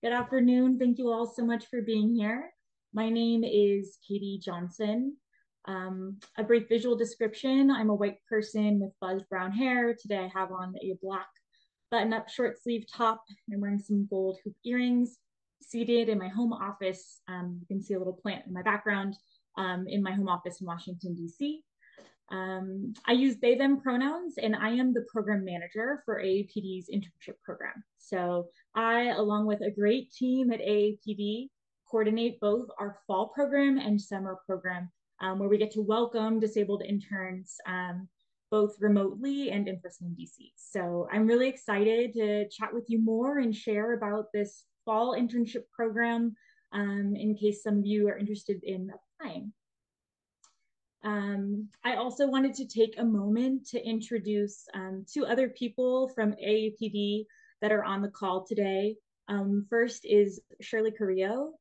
Good afternoon. Thank you all so much for being here. My name is Katie Johnson. A brief visual description. I'm a white person with buzzed brown hair. Today I have on a black button-up short sleeve top. I'm wearing some gold hoop earrings, seated in my home office. You can see a little plant in my background in my home office in Washington, D.C. I use they, them pronouns, and I am the program manager for AAPD's internship program. So I, along with a great team at AAPD, coordinate both our fall program and summer program, where we get to welcome disabled interns both remotely and in person in DC. So I'm really excited to chat with you more and share about this fall internship program in case some of you are interested in applying. I also wanted to take a moment to introduce two other people from AAPD that are on the call today. First is Shirley Carrillo.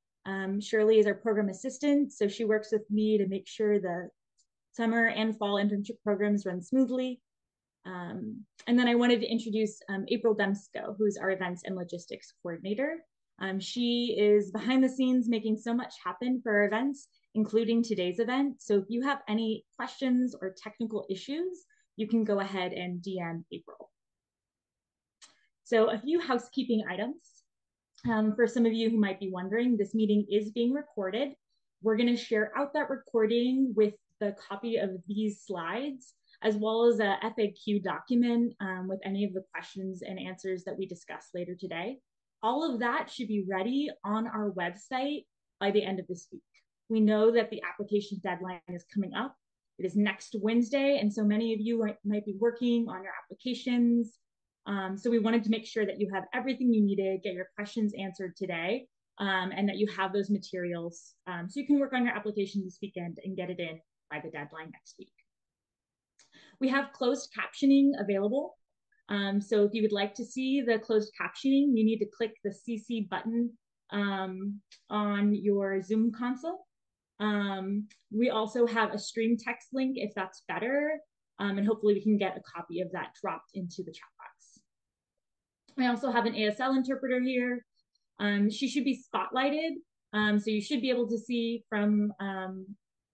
Shirley is our program assistant, so she works with me to make sure the summer and fall internship programs run smoothly. And then I wanted to introduce April Demsko, who's our events and logistics coordinator. She is behind the scenes making so much happen for our events, including today's event. So if you have any questions or technical issues, you can go ahead and DM April. So a few housekeeping items. For some of you who might be wondering, this meeting is being recorded. We're going to share out that recording with the copy of these slides, as well as a FAQ document with any of the questions and answers that we discuss later today. All of that should be ready on our website by the end of this week. We know that the application deadline is coming up. It is next Wednesday, and so many of you might be working on your applications. So we wanted to make sure that you have everything you needed, get your questions answered today, and that you have those materials so you can work on your application this weekend and get it in by the deadline next week. We have closed captioning available. So if you would like to see the closed captioning, you need to click the CC button on your Zoom console. We also have a stream text link if that's better, and hopefully we can get a copy of that dropped into the chat box. I also have an ASL interpreter here. She should be spotlighted, so you should be able to see from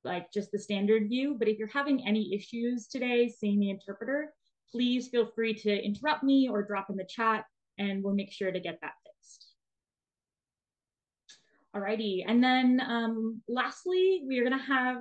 like just the standard view, but if you're having any issues today seeing the interpreter, please feel free to interrupt me or drop in the chat and we'll make sure to get that fixed. Alrighty, and then lastly, we are gonna have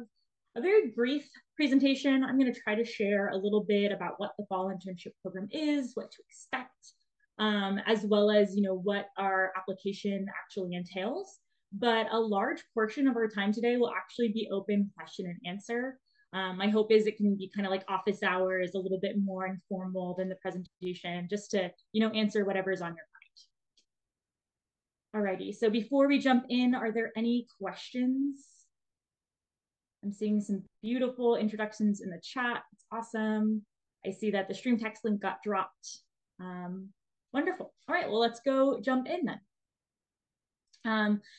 a very brief presentation. I'm gonna try to share a little bit about what the fall internship program is, what to expect, as well as what our application actually entails. But a large portion of our time today will actually be open question and answer. My hope is it can be kind of like office hours, a little bit more informal than the presentation, just to answer whatever's on your mind. Alrighty, so before we jump in, are there any questions? I'm seeing some beautiful introductions in the chat. It's awesome. I see that the stream text link got dropped. Wonderful. All right, well, let's go jump in then.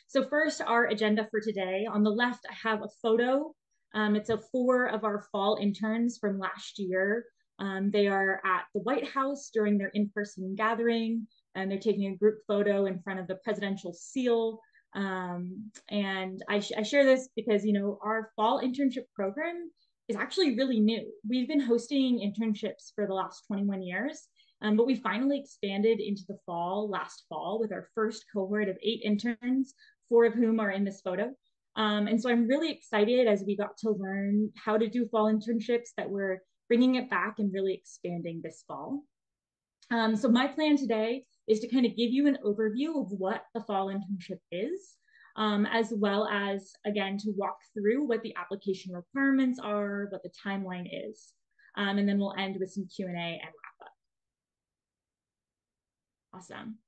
So first, our agenda for today. On the left, I have a photo. It's of 4 of our fall interns from last year. They are at the White House during their in-person gathering, and they're taking a group photo in front of the presidential seal. And I share this because, our fall internship program is actually really new. We've been hosting internships for the last 21 years. But we finally expanded into the fall last fall with our first cohort of 8 interns, 4 of whom are in this photo. And so I'm really excited as we got to learn how to do fall internships that we're bringing it back and really expanding this fall. So my plan today is to kind of give you an overview of what the fall internship is, as well as, again, to walk through what the application requirements are, what the timeline is. And then we'll end with some Q&A and wrap up. Awesome.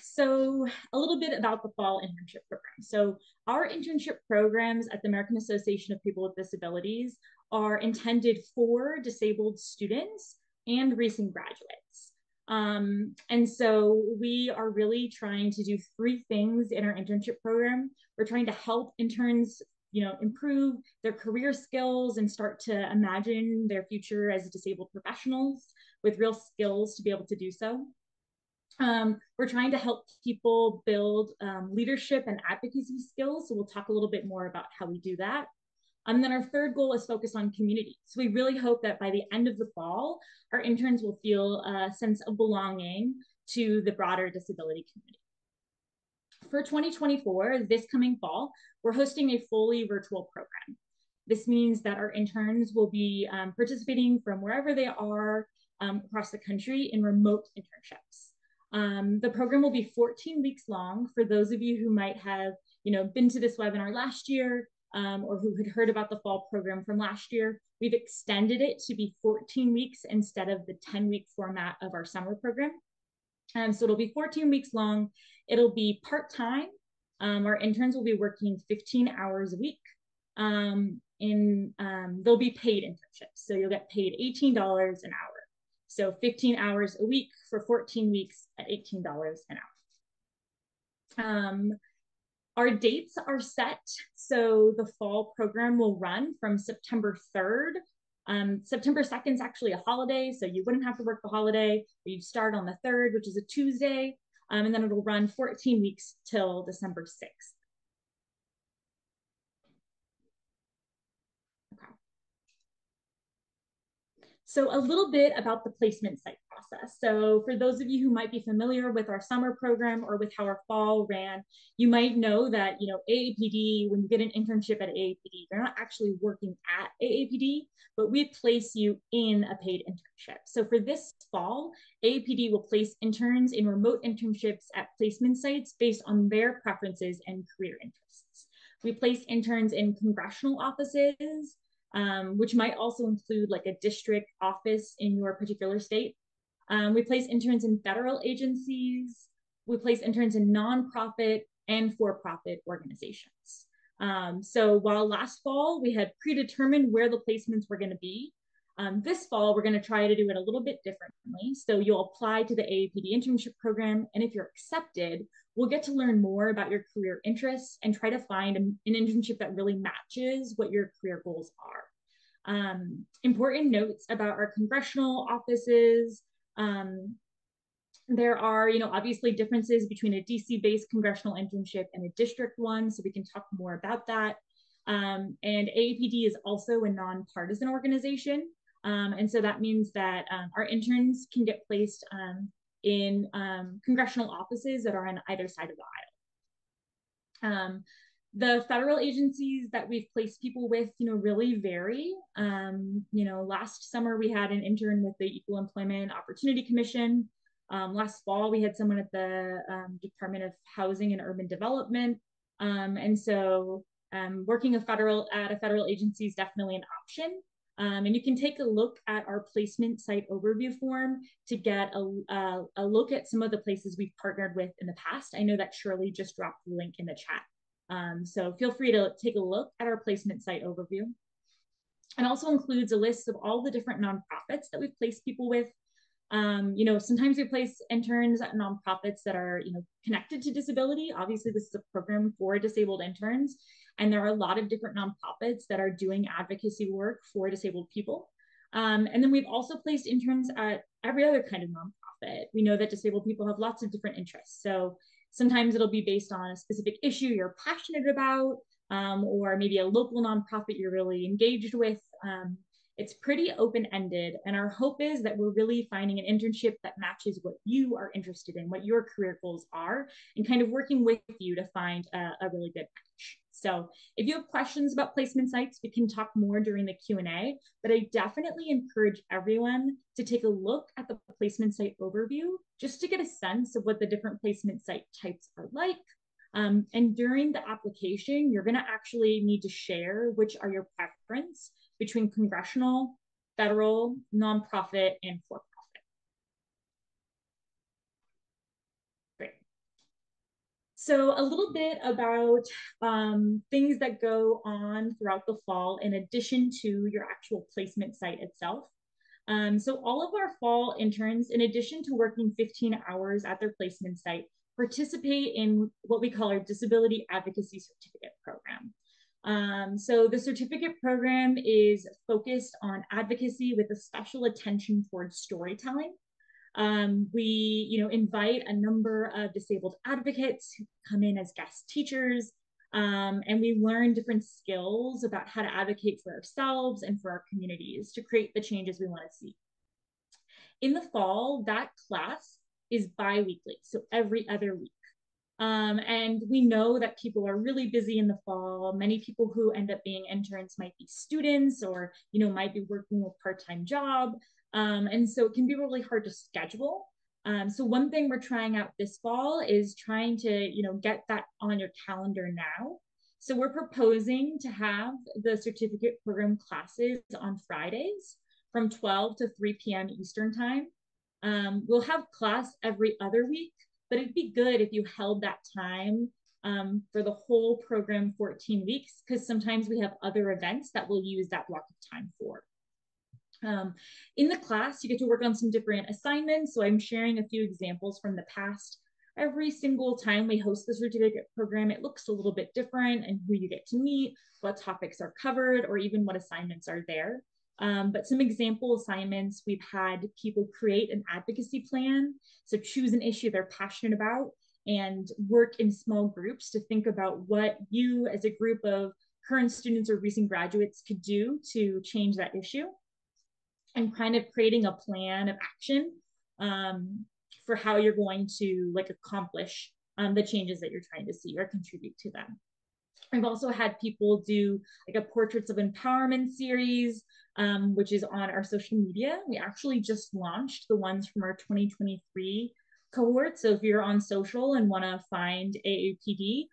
So a little bit about the fall internship program. So our internship programs at the American Association of People with Disabilities are intended for disabled students and recent graduates. And so we are really trying to do 3 things in our internship program. We're trying to help interns improve their career skills and start to imagine their future as disabled professionals with real skills to be able to do so. We're trying to help people build leadership and advocacy skills. So we'll talk a little bit more about how we do that. And then our third goal is focused on community. So we really hope that by the end of the fall, our interns will feel a sense of belonging to the broader disability community. For 2024, this coming fall, we're hosting a fully virtual program. This means that our interns will be participating from wherever they are across the country in remote internships. The program will be 14 weeks long. For those of you who might have been to this webinar last year or who had heard about the fall program from last year, we've extended it to be 14 weeks instead of the 10-week format of our summer program. So it'll be 14 weeks long. It'll be part-time. Our interns will be working 15 hours a week. They'll be paid internships. So you'll get paid $18 an hour. So 15 hours a week for 14 weeks at $18 an hour. Our dates are set. So the fall program will run from September 3rd. September 2nd is actually a holiday, so you wouldn't have to work the holiday. You'd start on the 3rd, which is a Tuesday, and then it'll run 14 weeks till December 6th. Okay. So a little bit about the placement site process. So for those of you who might be familiar with our summer program or with how our fall ran, you might know that, AAPD, when you get an internship at AAPD, you're not actually working at AAPD, but we place you in a paid internship. So for this fall, AAPD will place interns in remote internships at placement sites based on their preferences and career interests. We place interns in congressional offices, which might also include like a district office in your particular state. We place interns in federal agencies. We place interns in nonprofit and for-profit organizations. So while last fall we had predetermined where the placements were going to be, this fall we're going to try to do it a little bit differently. So you'll apply to the AAPD internship program, and if you're accepted, we'll get to learn more about your career interests and try to find an internship that really matches what your career goals are. Important notes about our congressional offices. There are, obviously differences between a DC-based congressional internship and a district one, so we can talk more about that. And AAPD is also a nonpartisan organization. And so that means that our interns can get placed in congressional offices that are on either side of the aisle. The federal agencies that we've placed people with, really vary. Last summer we had an intern with the Equal Employment Opportunity Commission. Last fall we had someone at the Department of Housing and Urban Development. And so working at a federal agency is definitely an option. And you can take a look at our placement site overview form to get a look at some of the places we've partnered with in the past. I know that Shirley just dropped the link in the chat. So feel free to take a look at our placement site overview. It also includes a list of all the different nonprofits that we've placed people with. Sometimes we place interns at nonprofits that are, connected to disability. Obviously, this is a program for disabled interns, and there are a lot of different nonprofits that are doing advocacy work for disabled people. And then we've also placed interns at every other kind of nonprofit. We know that disabled people have lots of different interests. So sometimes it'll be based on a specific issue you're passionate about, or maybe a local nonprofit you're really engaged with. It's pretty open-ended, and our hope is that we're really finding an internship that matches what you are interested in, what your career goals are, and kind of working with you to find a really good match. So if you have questions about placement sites, we can talk more during the Q&A, but I definitely encourage everyone to take a look at the placement site overview just to get a sense of what the different placement site types are like. And during the application, you're gonna actually need to share which are your preference between congressional, federal, nonprofit, and for-profit. Great. So a little bit about things that go on throughout the fall in addition to your actual placement site itself. So all of our fall interns, in addition to working 15 hours at their placement site, participate in what we call our Disability Advocacy Certificate Program. So the certificate program is focused on advocacy with a special attention towards storytelling. We, invite a number of disabled advocates who come in as guest teachers, and we learn different skills about how to advocate for ourselves and for our communities to create the changes we want to see. In the fall, that class is bi-weekly, so every other week. And we know that people are really busy in the fall. Many people who end up being interns might be students or, might be working a part-time job. And so it can be really hard to schedule. So one thing we're trying out this fall is trying to, get that on your calendar now. So we're proposing to have the certificate program classes on Fridays from 12 to 3 p.m. Eastern time. We'll have class every other week, but it'd be good if you held that time for the whole program 14 weeks, because sometimes we have other events that we'll use that block of time for. In the class, you get to work on some different assignments. So I'm sharing a few examples from the past. Every single time we host the certificate program, it looks a little bit different, and who you get to meet, what topics are covered, or even what assignments are there. But some example assignments, we've had people create an advocacy plan. So choose an issue they're passionate about and work in small groups to think about what you as a group of current students or recent graduates could do to change that issue, and kind of creating a plan of action for how you're going to accomplish the changes that you're trying to see or contribute to them. I've also had people do a portraits of empowerment series, which is on our social media. We actually just launched the ones from our 2023 cohort. So if you're on social and want to find AAPD,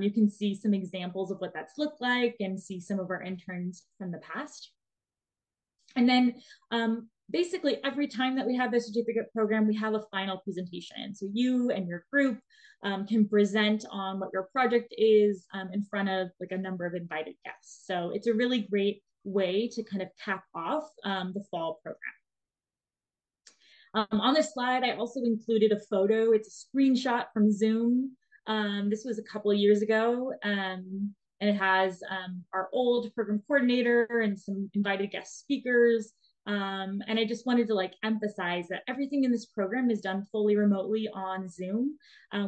you can see some examples of what that's looked like and see some of our interns from the past. And then basically every time that we have the certificate program, we have a final presentation. So you and your group can present on what your project is in front of a number of invited guests. So it's a really great way to kind of cap off the fall program. On this slide, I also included a photo. It's a screenshot from Zoom. This was a couple of years ago. And it has our old program coordinator and some invited guest speakers. And I just wanted to emphasize that everything in this program is done fully remotely on Zoom.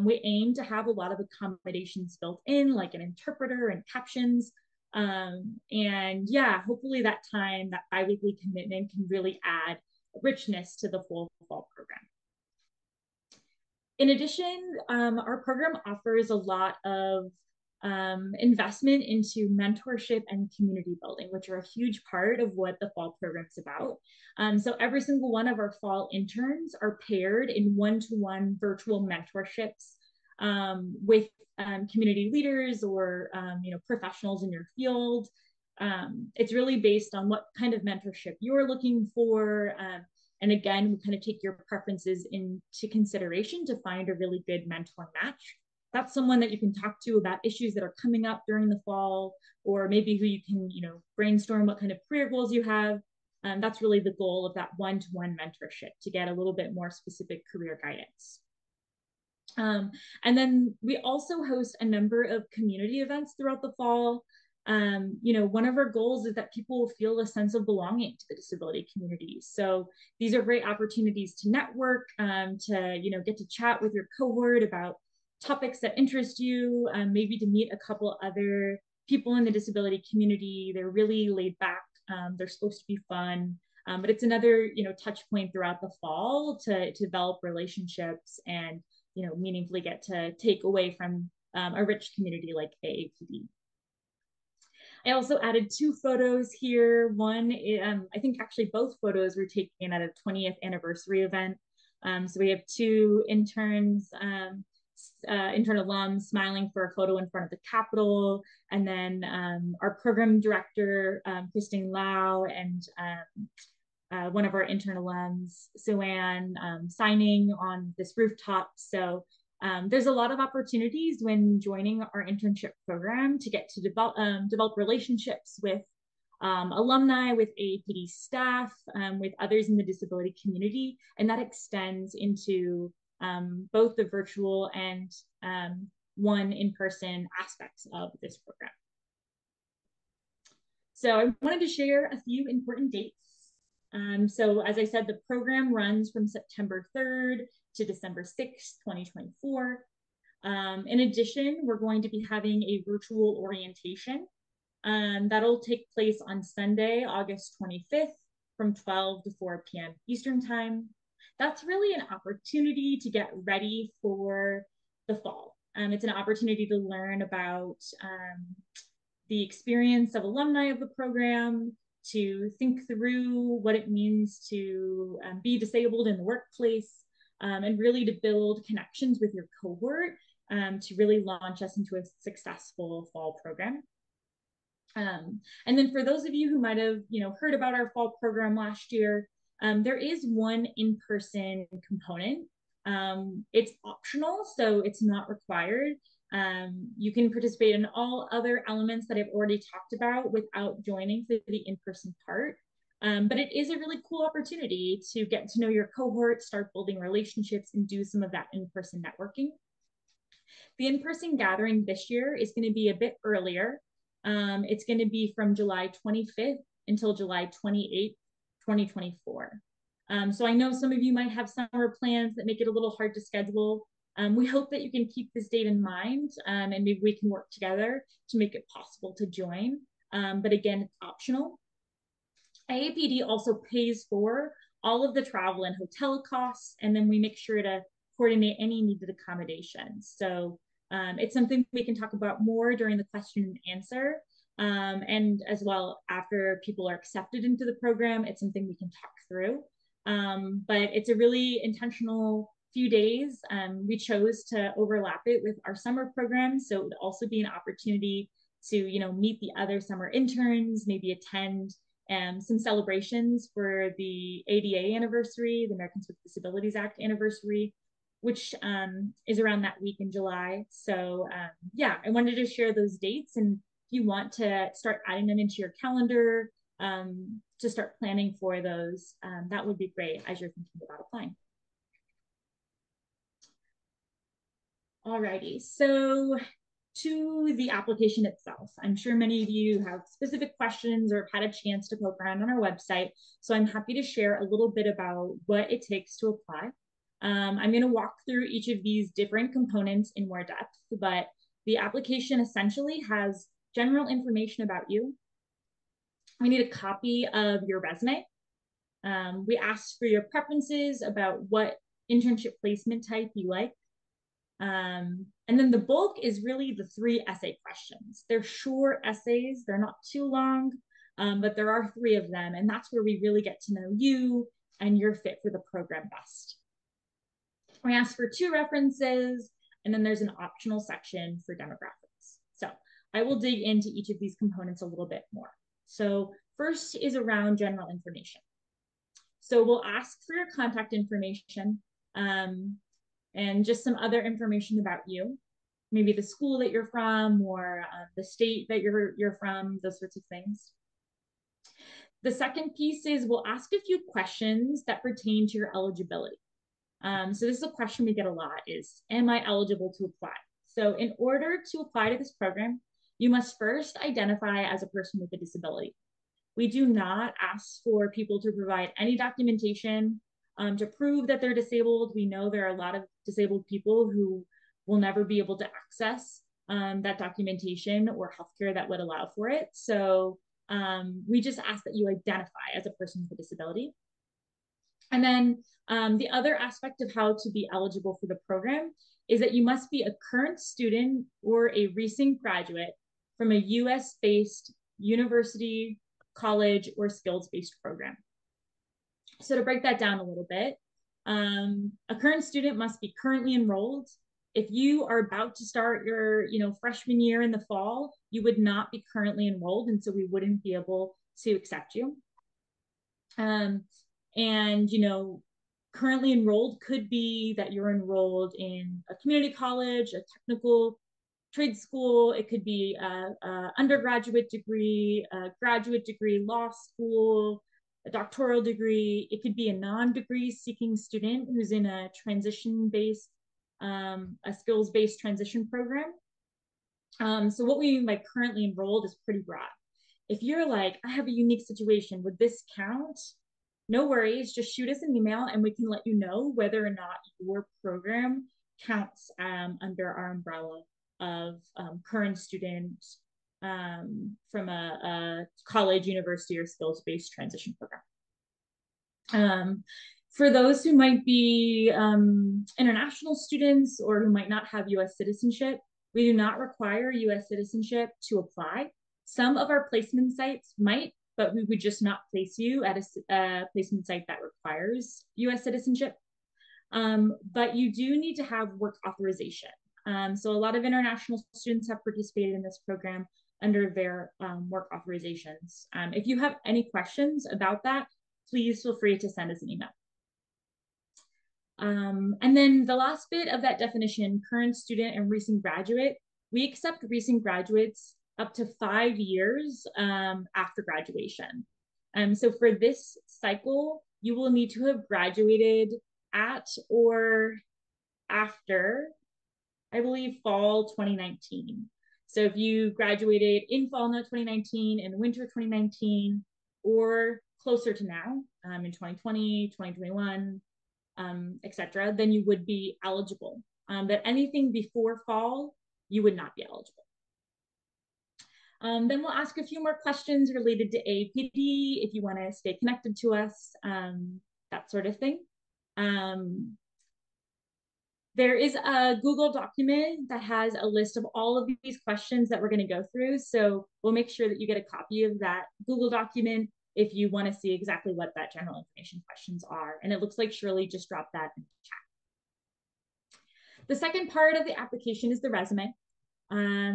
We aim to have a lot of accommodations built in, like an interpreter and captions. And yeah, hopefully that time, that bi-weekly commitment can really add richness to the full fall program. In addition, our program offers a lot of investment into mentorship and community building, which are a huge part of what the fall program is about. So every single one of our fall interns are paired in one-to-one virtual mentorships with community leaders or professionals in your field. It's really based on what kind of mentorship you're looking for. And again, we kind of take your preferences into consideration to find a really good mentor match. That's someone that you can talk to about issues that are coming up during the fall, or maybe who you can, brainstorm what kind of career goals you have. That's really the goal of that one-to-one mentorship, to get a little bit more specific career guidance. And then we also host a number of community events throughout the fall. One of our goals is that people will feel a sense of belonging to the disability community. So these are great opportunities to network, to get to chat with your cohort about topics that interest you, maybe to meet a couple other people in the disability community. They're really laid back. They're supposed to be fun, but it's another touch point throughout the fall to develop relationships and meaningfully get to take away from a rich community like AAPD. I also added 2 photos here. One, I think actually both photos were taken at a 20th anniversary event. So we have 2 interns, intern alums smiling for a photo in front of the Capitol. And then our program director, Christine Lau, and one of our intern alums, Suan, signing on this rooftop. So there's a lot of opportunities when joining our internship program to get to develop relationships with alumni, with AAPD staff, with others in the disability community. And that extends into both the virtual and one in-person aspects of this program. So I wanted to share a few important dates. So as I said, the program runs from September 3rd to December 6th, 2024. In addition, we're going to be having a virtual orientation. That'll take place on Sunday, August 25th from 12 to 4 p.m. Eastern Time. That's really an opportunity to get ready for the fall. It's an opportunity to learn about the experience of alumni of the program, to think through what it means to be disabled in the workplace, and really to build connections with your cohort to really launch us into a successful fall program. And then for those of you who might have, heard about our fall program last year, there is one in-person component. It's optional, so it's not required. You can participate in all other elements that I've already talked about without joining for the in-person part. But it is a really cool opportunity to get to know your cohort, start building relationships, and do some of that in-person networking. The in-person gathering this year is going to be a bit earlier. It's going to be from July 25th until July 28th, 2024. So I know some of you might have summer plans that make it a little hard to schedule. We hope that you can keep this date in mind, and maybe we can work together to make it possible to join. But again, it's optional. AAPD also pays for all of the travel and hotel costs, and then we make sure to coordinate any needed accommodations. So it's something we can talk about more during the question and answer. And as well, after people are accepted into the program, it's something we can talk through. But it's a really intentional few days. We chose to overlap it with our summer program, so it would also be an opportunity to meet the other summer interns, maybe attend some celebrations for the ADA anniversary, the Americans with Disabilities Act anniversary, which is around that week in July. So yeah, I wanted to share those dates, and if you want to start adding them into your calendar to start planning for those, that would be great as you're thinking about applying. Alrighty, so to the application itself. I'm sure many of you have specific questions or have had a chance to poke around on our website, so I'm happy to share a little bit about what it takes to apply. I'm going to walk through each of these different components in more depth, but the application essentially has general information about you. We need a copy of your resume. We ask for your preferences about what internship placement type you like. And then the bulk is really the 3 essay questions. They're short essays, they're not too long, but there are 3 of them, and that's where we really get to know you and your fit for the program best. We ask for 2 references, and then there's an optional section for demographics. So I will dig into each of these components a little bit more. So first is around general information. So we'll ask for your contact information, and just some other information about you, maybe the school that you're from or the state that you're from, those sorts of things. The second piece is we'll ask a few questions that pertain to your eligibility. So this is a question we get a lot is, am I eligible to apply? So in order to apply to this program, you must first identify as a person with a disability. We do not ask for people to provide any documentation to prove that they're disabled. We know there are a lot of disabled people who will never be able to access that documentation or healthcare that would allow for it. So we just ask that you identify as a person with a disability. And then the other aspect of how to be eligible for the program is that you must be a current student or a recent graduate from a US-based university, college, or skills-based program. So to break that down a little bit, a current student must be currently enrolled. If you are about to start your freshman year in the fall, you would not be currently enrolled, and so we wouldn't be able to accept you. And currently enrolled could be that you're enrolled in a community college, a technical trade school. It could be a undergraduate degree, a graduate degree, law school, a doctoral degree. It could be a non-degree seeking student who's in a transition-based, a skills-based transition program. So what we mean by currently enrolled is pretty broad. If you're like, I have a unique situation, would this count? no worries, just shoot us an email and we can let you know whether or not your program counts under our umbrella of current student from a college, university, or skills-based transition program. For those who might be international students or who might not have US citizenship, we do not require US citizenship to apply. Some of our placement sites might, but we would just not place you at a placement site that requires US citizenship. But you do need to have work authorization. So a lot of international students have participated in this program under their work authorizations. If you have any questions about that, please feel free to send us an email. And then the last bit of that definition, current student and recent graduate, we accept recent graduates up to 5 years after graduation. So for this cycle, you will need to have graduated at or after, I believe, fall 2019. So if you graduated in fall 2019 and winter 2019, or closer to now in 2020, 2021, etc., then you would be eligible. But anything before fall, you would not be eligible. Then we'll ask a few more questions related to AAPD if you want to stay connected to us, that sort of thing. There is a Google document that has a list of all of these questions that we're going to go through. So we'll make sure that you get a copy of that Google document if you want to see exactly what that general information questions are. And it looks like Shirley just dropped that in the chat. The second part of the application is the resume.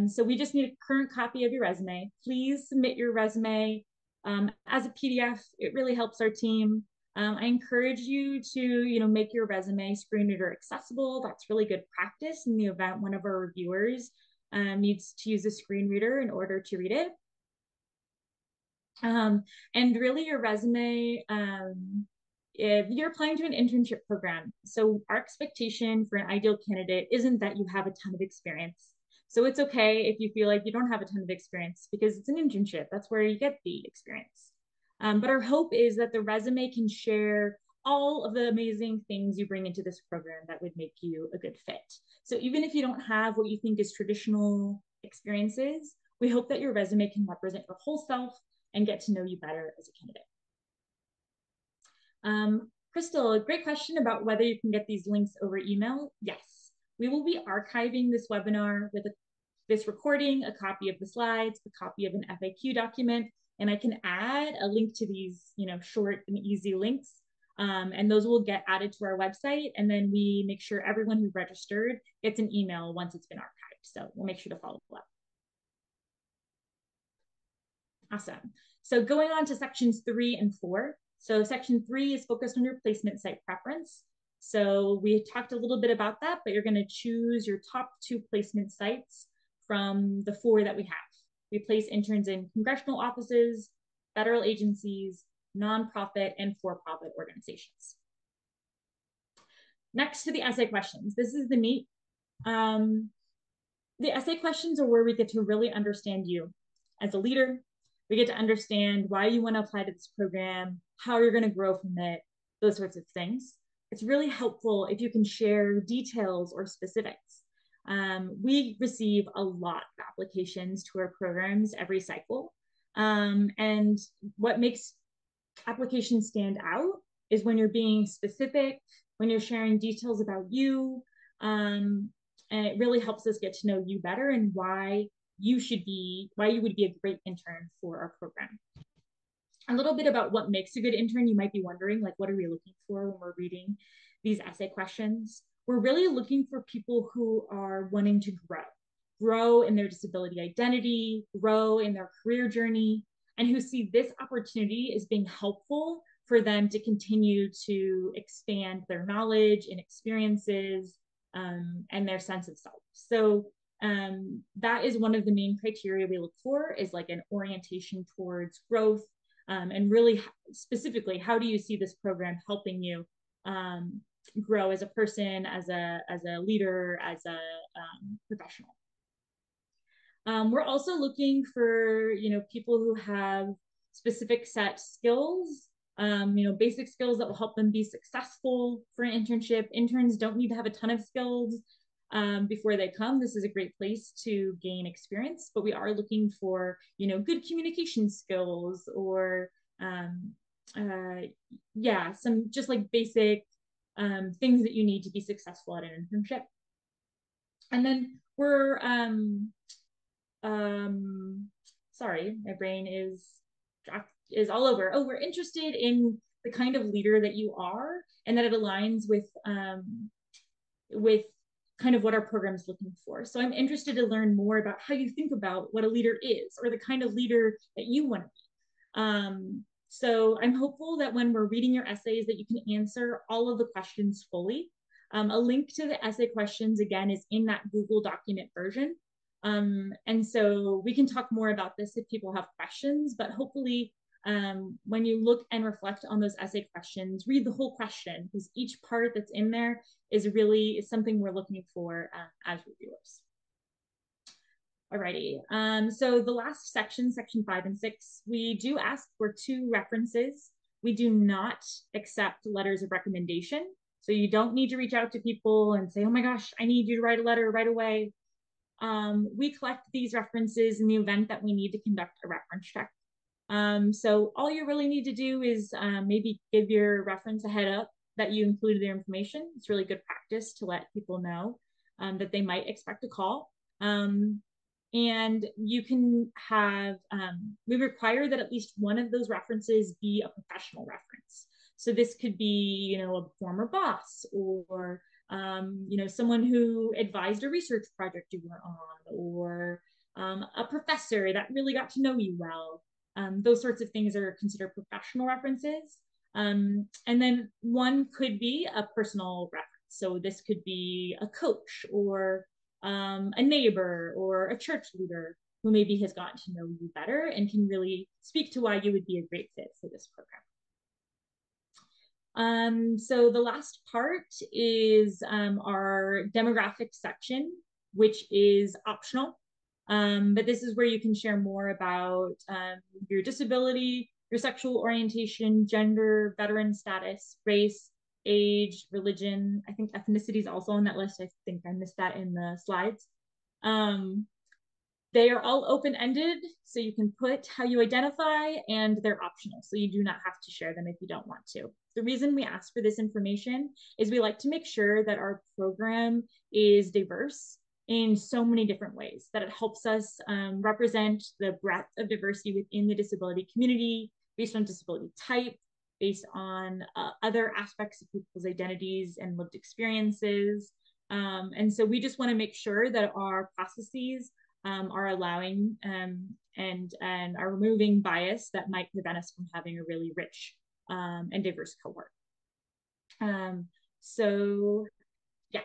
So we just need a current copy of your resume. Please submit your resume as a PDF. It really helps our team. I encourage you to, make your resume screen reader accessible. That's really good practice in the event one of our reviewers needs to use a screen reader in order to read it. And really your resume, if you're applying to an internship program, so our expectation for an ideal candidate isn't that you have a ton of experience. So it's okay if you feel like you don't have a ton of experience because it's an internship. That's where you get the experience. But our hope is that the resume can share all of the amazing things you bring into this program that would make you a good fit. So even if you don't have what you think is traditional experiences, we hope that your resume can represent your whole self and get to know you better as a candidate. Crystal, a great question about whether you can get these links over email. Yes, we will be archiving this webinar with this recording, a copy of the slides, a copy of an FAQ document, and I can add a link to these, short and easy links. And those will get added to our website. And then we make sure everyone who registered gets an email once it's been archived. So we'll make sure to follow up. Awesome. So going on to sections 3 and 4. So section 3 is focused on your placement site preference. So we talked a little bit about that, but you're going to choose your top 2 placement sites from the 4 that we have. We place interns in congressional offices, federal agencies, nonprofit, and for-profit organizations. Next to the essay questions. This is the meat. The essay questions are where we get to really understand you as a leader. We get to understand why you want to apply to this program, how you're going to grow from it, those sorts of things. It's really helpful if you can share details or specifics. We receive a lot of applications to our programs every cycle. And what makes applications stand out is when you're being specific, when you're sharing details about you, and it really helps us get to know you better and why you would be a great intern for our program. A little bit about what makes a good intern. You might be wondering, what are we looking for when we're reading these essay questions? We're really looking for people who are wanting to grow in their disability identity, grow in their career journey, and who see this opportunity as being helpful for them to continue to expand their knowledge and experiences and their sense of self. So that is one of the main criteria we look for, is an orientation towards growth, and really specifically, how do you see this program helping you grow as a person, as a leader, as a professional. We're also looking for people who have specific set skills basic skills that will help them be successful for an internship. Interns don't need to have a ton of skills before they come. This is a great place to gain experience, but we are looking for, good communication skills or, some just like basic things that you need to be successful at an internship. And then we're, sorry, my brain is all over. Oh, we're interested in the kind of leader that you are and that it aligns with kind of what our program is looking for. So I'm interested to learn more about how you think about what a leader is or the kind of leader that you want to be. So I'm hopeful that when we're reading your essays that you can answer all of the questions fully. A link to the essay questions, again, is in that Google document version. And so we can talk more about this if people have questions, but hopefully when you look and reflect on those essay questions, read the whole question, because each part that's in there is something we're looking for as reviewers. Alrighty, so the last section, section 5 and 6, we do ask for 2 references. We do not accept letters of recommendation. So you don't need to reach out to people and say, oh my gosh, I need you to write a letter right away. We collect these references in the event that we need to conduct a reference check. So all you really need to do is maybe give your reference a head up that you included their information. It's really good practice to let people know that they might expect a call. And you can have, we require that at least one of those references be a professional reference. So this could be, a former boss or, someone who advised a research project you were on, or a professor that really got to know you well. Those sorts of things are considered professional references. And then one could be a personal reference. So this could be a coach or a neighbor or a church leader who maybe has gotten to know you better and can really speak to why you would be a great fit for this program. So the last part is our demographic section, which is optional. But this is where you can share more about your disability, your sexual orientation, gender, veteran status, race, age, religion. I think ethnicity is also on that list. I think I missed that in the slides. They are all open-ended, so you can put how you identify, and they're optional, so you do not have to share them if you don't want to. The reason we ask for this information is we like to make sure that our program is diverse in so many different ways, that it helps us represent the breadth of diversity within the disability community based on disability type, based on other aspects of people's identities and lived experiences. And so we just want to make sure that our processes are allowing and are removing bias that might prevent us from having a really rich and diverse cohort. So yes,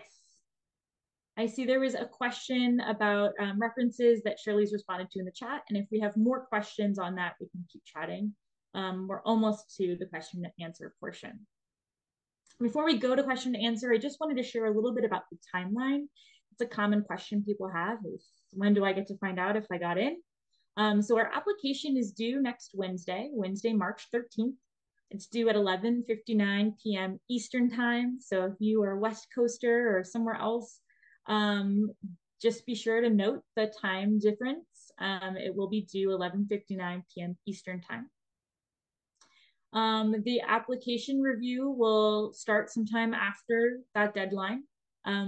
I see there was a question about references that Shirley's responded to in the chat. And if we have more questions on that, we can keep chatting. We're almost to the question and answer portion. Before we go to question and answer, I just wanted to share a little bit about the timeline. It's a common question people have is, when do I get to find out if I got in? So our application is due next Wednesday, March 13th. It's due at 11:59 p.m. Eastern time. So if you are a West Coaster or somewhere else, just be sure to note the time difference. It will be due 11:59 p.m. Eastern time. The application review will start sometime after that deadline.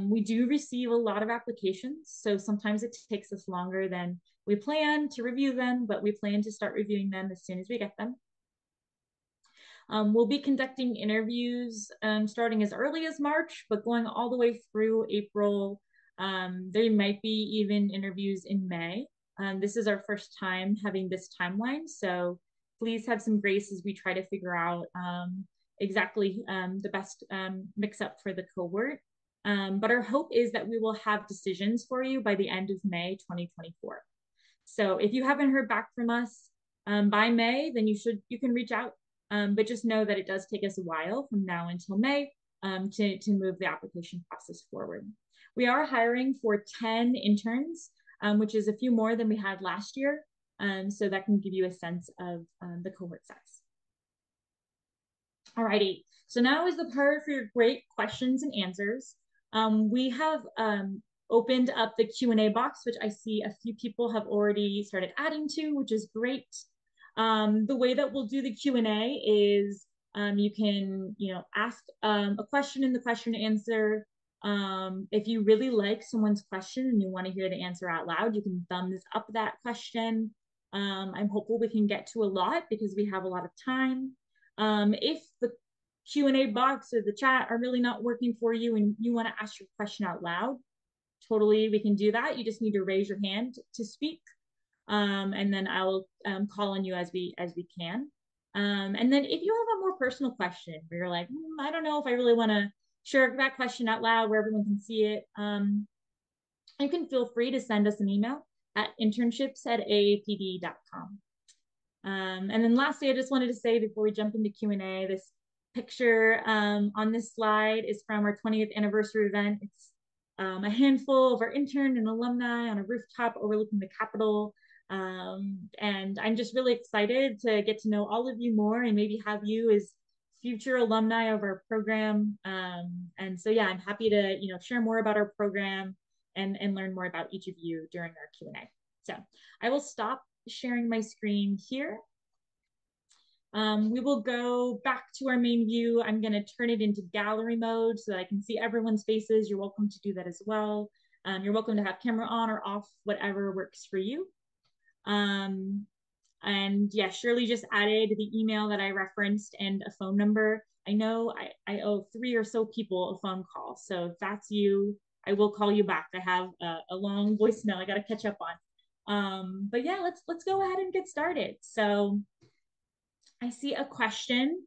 We do receive a lot of applications, so sometimes it takes us longer than we plan to review them, but we plan to start reviewing them as soon as we get them. We'll be conducting interviews starting as early as March, but going all the way through April. There might be even interviews in May. This is our first time having this timeline, so please have some grace as we try to figure out exactly the best mix-up for the cohort. But our hope is that we will have decisions for you by the end of May 2024. So if you haven't heard back from us by May, then you can reach out. But just know that it does take us a while from now until May to move the application process forward. We are hiring for 10 interns, which is a few more than we had last year. So that can give you a sense of the cohort size. Alrighty. So now is the part for your great questions and answers. We have opened up the Q&A box, which I see a few people have already started adding to, which is great. The way that we'll do the Q&A is you can, ask a question in the question and answer. If you really like someone's question and you want to hear the answer out loud, you can thumbs up that question. I'm hopeful we can get to a lot because we have a lot of time. If the Q&A box or the chat are really not working for you and you want to ask your question out loud, totally, we can do that. You just need to raise your hand to speak. And then I'll call on you as we can. And then if you have a more personal question where you're like, I don't know if I really want to share that question out loud where everyone can see it, you can feel free to send us an email at internships@aapd.com. And then lastly, I just wanted to say before we jump into Q&A, this picture on this slide is from our 20th anniversary event. It's a handful of our intern and alumni on a rooftop overlooking the Capitol. And I'm just really excited to get to know all of you more and maybe have you as future alumni of our program. And so, yeah, I'm happy to, share more about our program and learn more about each of you during our Q&A. So I will stop sharing my screen here. We will go back to our main view. I'm going to turn it into gallery mode so that I can see everyone's faces. You're welcome to do that as well. You're welcome to have camera on or off, whatever works for you. And yeah, Shirley just added the email that I referenced and a phone number. I know I owe 3 or so people a phone call. So if that's you, I will call you back. I have a long voicemail I got to catch up on. But yeah, let's go ahead and get started. So I see a question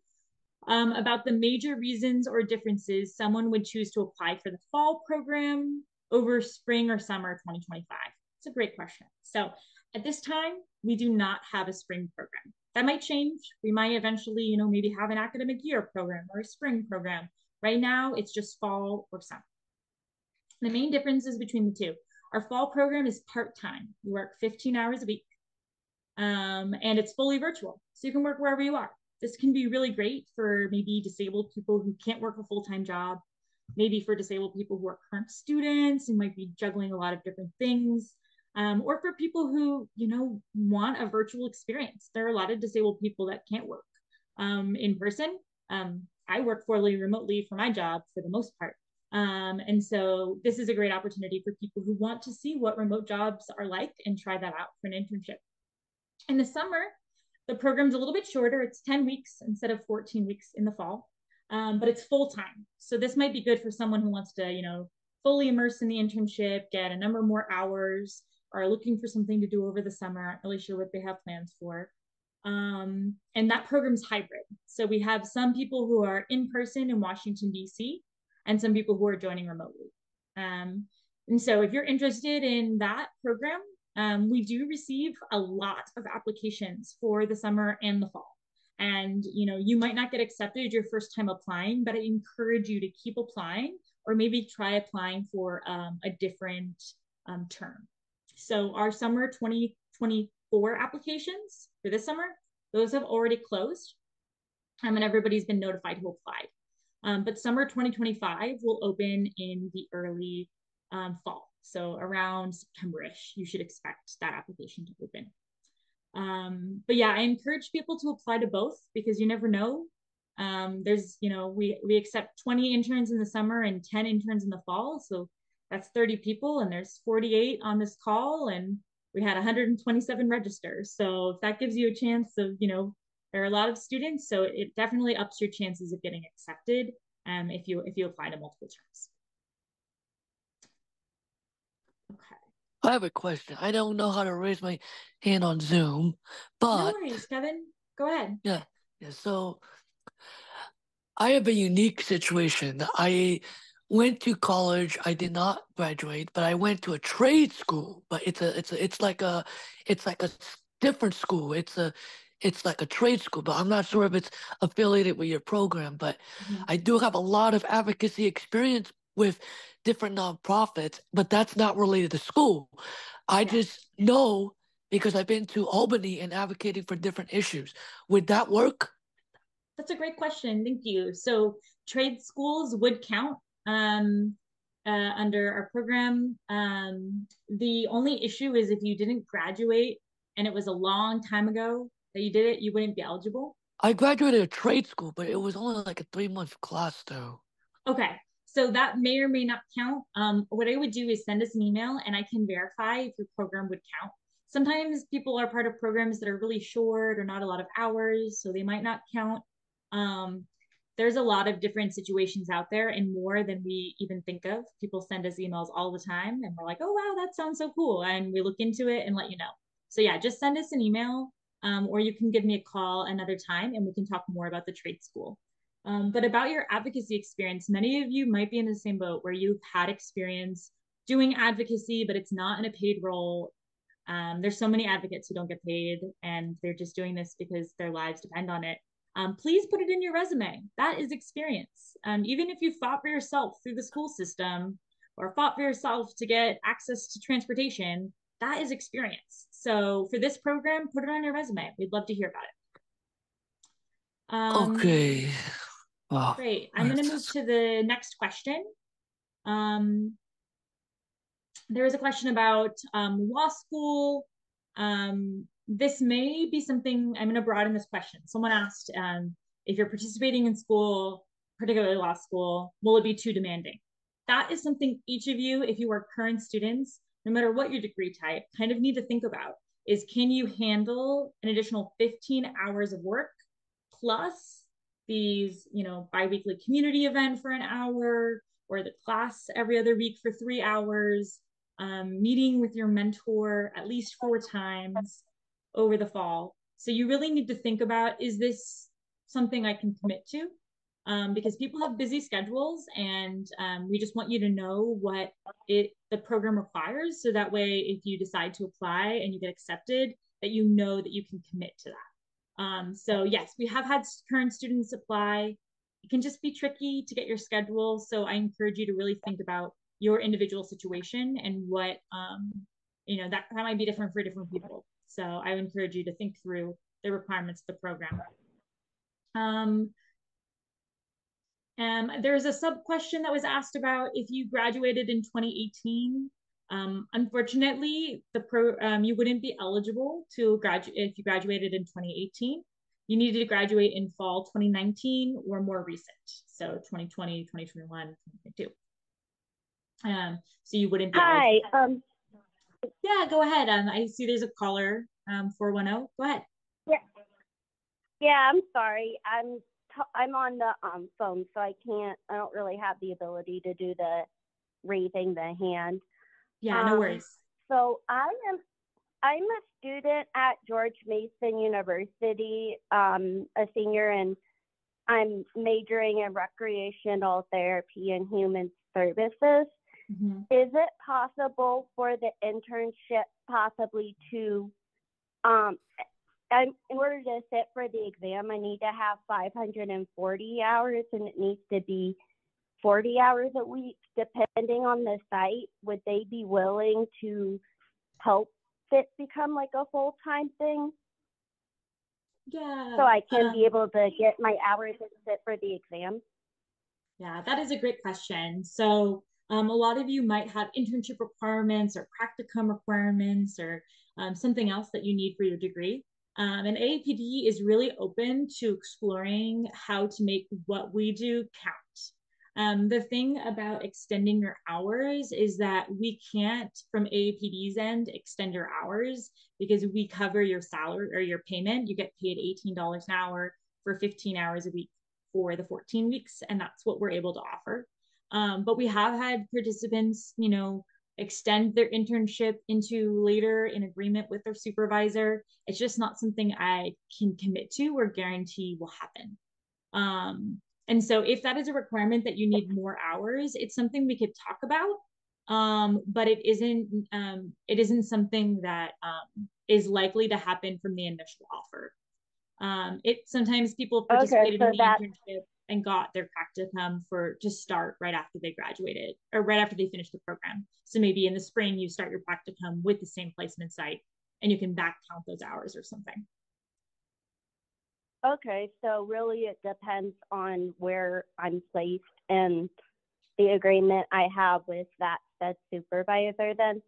about the major reasons or differences someone would choose to apply for the fall program over spring or summer 2025. It's a great question. So at this time, we do not have a spring program. That might change. We might eventually, maybe have an academic year program or a spring program. Right now, it's just fall or summer. The main differences between the two. Our fall program is part-time. You work 15 hours a week, and it's fully virtual. So you can work wherever you are. This can be really great for maybe disabled people who can't work a full-time job, maybe for disabled people who are current students and might be juggling a lot of different things, or for people who, want a virtual experience. There are a lot of disabled people that can't work in person. I work fully remotely for my job for the most part. And so this is a great opportunity for people who want to see what remote jobs are like and try that out for an internship. In the summer, the program's a little bit shorter. It's 10 weeks instead of 14 weeks in the fall, but it's full-time. So this might be good for someone who wants to, fully immerse in the internship, get a number more hours, or are looking for something to do over the summer. Aren't really sure what they have plans for. And that program's hybrid. So we have some people who are in person in Washington, D.C., and some people who are joining remotely. And so if you're interested in that program, we do receive a lot of applications for the summer and the fall. And, you might not get accepted your first time applying, but I encourage you to keep applying or maybe try applying for a different term. So our summer 2024 applications for this summer, those have already closed, and everybody's been notified who applied. But summer 2025 will open in the early fall. So around September-ish, you should expect that application to open. But yeah, I encourage people to apply to both because you never know. There's, we accept 20 interns in the summer and 10 interns in the fall. So that's 30 people and there's 48 on this call and we had 127 registers. So if that gives you a chance of, there are a lot of students, so it definitely ups your chances of getting accepted if you apply to multiple terms. Okay. I have a question. I don't know how to raise my hand on Zoom, but... No worries, Kevin. Go ahead. Yeah. So I have a unique situation. I went to college. I did not graduate, but I went to a trade school. But it's like a different school. It's like a trade school, but I'm not sure if it's affiliated with your program. But I do have a lot of advocacy experience with different nonprofits, but that's not related to school. I just know because I've been to Albany and advocating for different issues. Would that work? That's a great question. Thank you. So trade schools would count um, under our program. The only issue is if you didn't graduate and it was a long time ago that you did it, you wouldn't be eligible. I graduated a trade school, but it was only like a 3 month class though. Okay. So that may or may not count. What I would do is send us an email and I can verify if your program would count. Sometimes people are part of programs that are really short or not a lot of hours, so they might not count. Um, there's a lot of different situations out there and more than we even think of. People send us emails all the time and we're like, oh, wow, that sounds so cool. And we look into it and let you know. So, yeah, just send us an email or you can give me a call another time and we can talk more about the trade school. But about your advocacy experience, many of you might be in the same boat where you've had experience doing advocacy, but it's not in a paid role. There's so many advocates who don't get paid and they're just doing this because their lives depend on it. Please put it in your resume. That is experience. Even if you fought for yourself through the school system or fought for yourself to get access to transportation, that is experience. So for this program, put it on your resume. We'd love to hear about it. Okay. Wow. Great. I'm going to move to the next question. Um, there is a question about law school. This may be something I'm going to broaden this question. Someone asked if you're participating in school, particularly law school, will it be too demanding? That is something each of you, if you are current students, no matter what your degree type, kind of need to think about is can you handle an additional 15 hours of work plus these, biweekly community event for an hour or the class every other week for 3 hours, meeting with your mentor at least 4 times over the fall. So you really need to think about, is this something I can commit to? Because people have busy schedules and we just want you to know what the program requires. So that way, if you decide to apply and you get accepted, that you know that you can commit to that. So yes, we have had current students apply. It can just be tricky to get your schedule. So I encourage you to really think about your individual situation and what, that might be different for different people. So I would encourage you to think through the requirements of the program. Um, there's a sub question that was asked about if you graduated in 2018. Unfortunately, you wouldn't be eligible to graduate if you graduated in 2018. You needed to graduate in fall 2019 or more recent, so 2020, 2021, 2022. So you wouldn't be Hi. eligible. Yeah, go ahead. I see there's a caller, 410. Go ahead. Yeah. Yeah. I'm sorry. I'm on the phone, so I don't really have the ability to do the raising the hand. Yeah, no worries. So I'm a student at George Mason University, a senior, and I'm majoring in recreational therapy and human services. Mm-hmm. Is it possible for the internship possibly to, in order to sit for the exam, I need to have 540 hours and it needs to be 40 hours a week, depending on the site. Would they be willing to help it become like a full-time thing? Yeah. So I can be able to get my hours and sit for the exam? Yeah, that is a great question. So a lot of you might have internship requirements or practicum requirements or something else that you need for your degree. And AAPD is really open to exploring how to make what we do count. The thing about extending your hours is that we can't, from AAPD's end, extend your hours because we cover your salary or your payment. You get paid $18 an hour for 15 hours a week for the 14 weeks, and that's what we're able to offer. But we have had participants, extend their internship into later in agreement with their supervisor. It's just not something I can commit to or guarantee will happen. And so if that is a requirement that you need more hours, it's something we could talk about. But it isn't something that is likely to happen from the initial offer. Sometimes people participated in the internship and got their practicum to start right after they graduated or right after they finished the program. So maybe in the spring you start your practicum with the same placement site and you can back count those hours or something. Okay, so really it depends on where I'm placed and the agreement I have with that said supervisor then?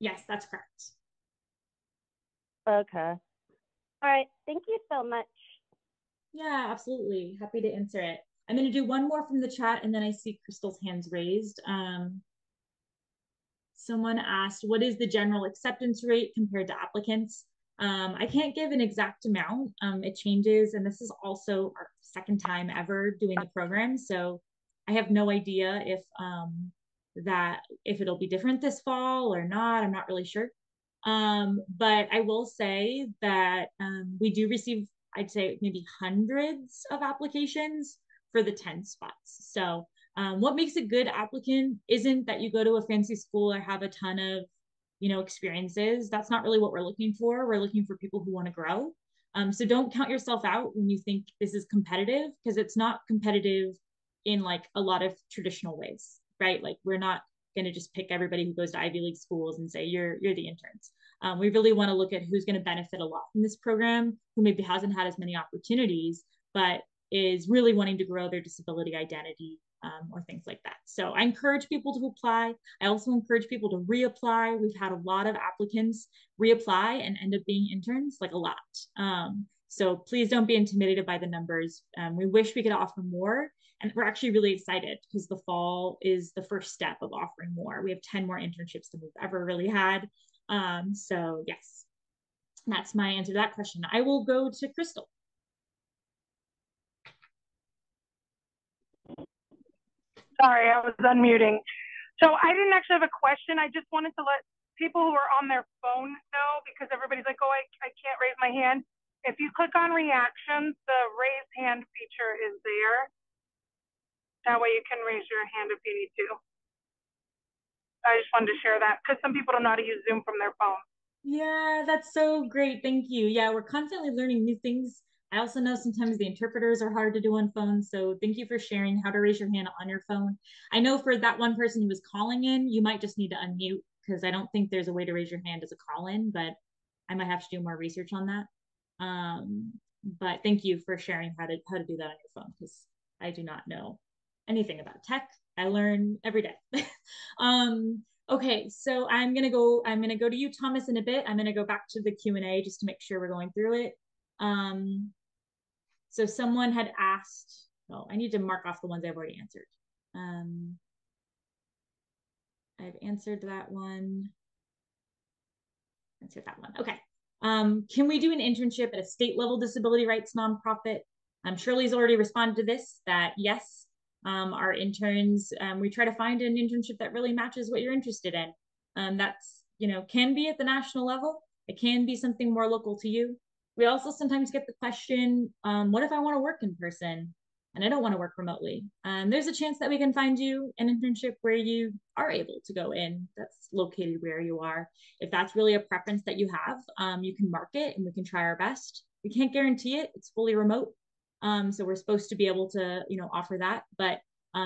Yes, that's correct. Okay. All right. Thank you so much. Yeah, absolutely. Happy to answer it. I'm going to do one more from the chat, and then I see Crystal's hands raised. Someone asked, what is the general acceptance rate compared to applicants? I can't give an exact amount. It changes, and this is also our second time ever doing the program. So I have no idea if it'll be different this fall or not. I'm not really sure. But I will say that we do receive, I'd say, maybe hundreds of applications for the 10 spots. So what makes a good applicant isn't that you go to a fancy school or have a ton of, experiences. That's not really what we're looking for. We're looking for people who want to grow. So don't count yourself out when you think this is competitive, because it's not competitive in like a lot of traditional ways, right? Like we're not going to just pick everybody who goes to Ivy League schools and say you're the interns. We really want to look at who's going to benefit a lot from this program, who maybe hasn't had as many opportunities, but is really wanting to grow their disability identity, or things like that. So I encourage people to apply. I also encourage people to reapply. We've had a lot of applicants reapply and end up being interns, like a lot. So please don't be intimidated by the numbers. We wish we could offer more. And we're actually really excited because the fall is the first step of offering more. We have 10 more internships than we've ever really had. So yes, that's my answer to that question. I will go to Crystal. Sorry, I was unmuting. So I didn't actually have a question. I just wanted to let people who are on their phone know, because everybody's like, oh, I can't raise my hand. If you click on reactions, the raise hand feature is there. That way you can raise your hand if you need to. I just wanted to share that because some people don't know how to use Zoom from their phone. Yeah, that's so great. Thank you. Yeah, we're constantly learning new things. I also know sometimes the interpreters are hard to do on phones. So thank you for sharing how to raise your hand on your phone. I know for that one person who was calling in, you might just need to unmute, because I don't think there's a way to raise your hand as a call in, but I might have to do more research on that. But thank you for sharing how to do that on your phone, because I do not know anything about tech. I learn every day. Okay, so I'm gonna go to you, Thomas, in a bit. I'm gonna go back to the Q&A just to make sure we're going through it. So someone had asked, oh, I need to mark off the ones I've already answered. I've answered that one. Answered that one. Okay. Can we do an internship at a state level disability rights nonprofit? Shirley's already responded to this, that yes, our interns, we try to find an internship that really matches what you're interested in. That's, can be at the national level. It can be something more local to you. We also sometimes get the question, what if I want to work in person and I don't want to work remotely? There's a chance that we can find you an internship where you are able to go in, that's located where you are. If that's really a preference that you have, you can mark it and we can try our best. We can't guarantee it. It's fully remote. So we're supposed to be able to, offer that. But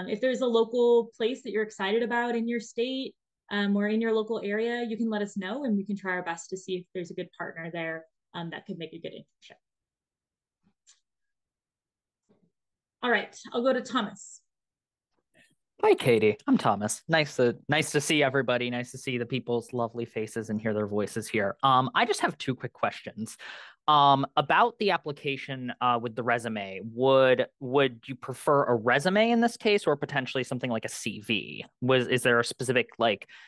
if there's a local place that you're excited about in your state, or in your local area, you can let us know and we can try our best to see if there's a good partner there that could make a good internship. All right, I'll go to Thomas. Hi, Katie. I'm Thomas. Nice to see everybody. Nice to see the people's lovely faces and hear their voices here. I just have two quick questions. About the application with the resume. Would you prefer a resume in this case, or potentially something like a CV? Is there a specific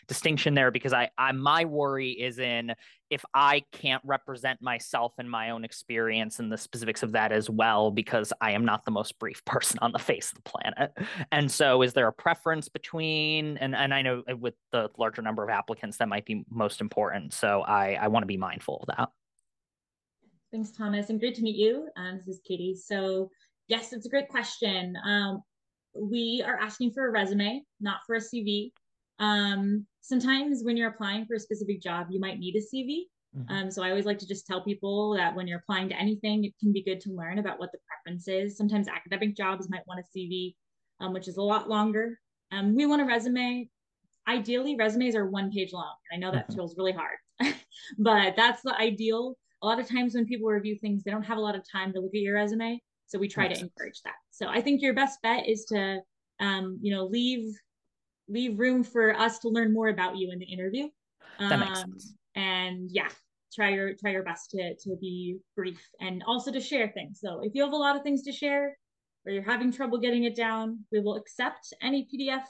distinction there? Because my worry is in if I can't represent myself and my own experience and the specifics of that as well, because I am not the most brief person on the face of the planet. And so is there a preference between, and I know with the larger number of applicants that might be most important. So I want to be mindful of that. Thanks, Thomas, and great to meet you. This is Katie. So yes, it's a great question. We are asking for a resume, not for a CV. Sometimes when you're applying for a specific job, you might need a CV. So I always like to just tell people that when you're applying to anything, it can be good to learn about what the preference is. Sometimes academic jobs might want a CV, which is a lot longer. We want a resume. Ideally, resumes are 1 page long. I know that feels really hard, but that's the ideal. a lot of times when people review things, they don't have a lot of time to look at your resume. So we try to encourage that. So I think your best bet is to, leave room for us to learn more about you in the interview. That makes sense. And yeah, try your best to be brief and also to share things. So if you have a lot of things to share or you're having trouble getting it down, we will accept any PDF,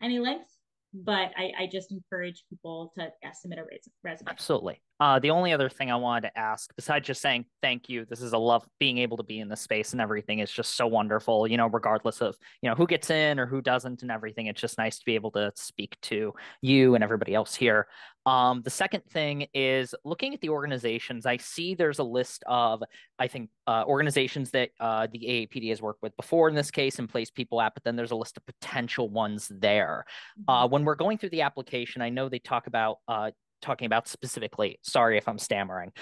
any length, but I just encourage people to submit a resume. Absolutely. The only other thing I wanted to ask, besides just saying thank you, this is a love being able to be in this space and everything is just so wonderful, regardless of, who gets in or who doesn't and everything. It's just nice to be able to speak to you and everybody else here. The second thing is looking at the organizations. I see there's a list of, I think, organizations that the AAPD has worked with before in this case and placed people at, but then there's a list of potential ones there. When we're going through the application, I know they talking about specifically, sorry if I'm stammering,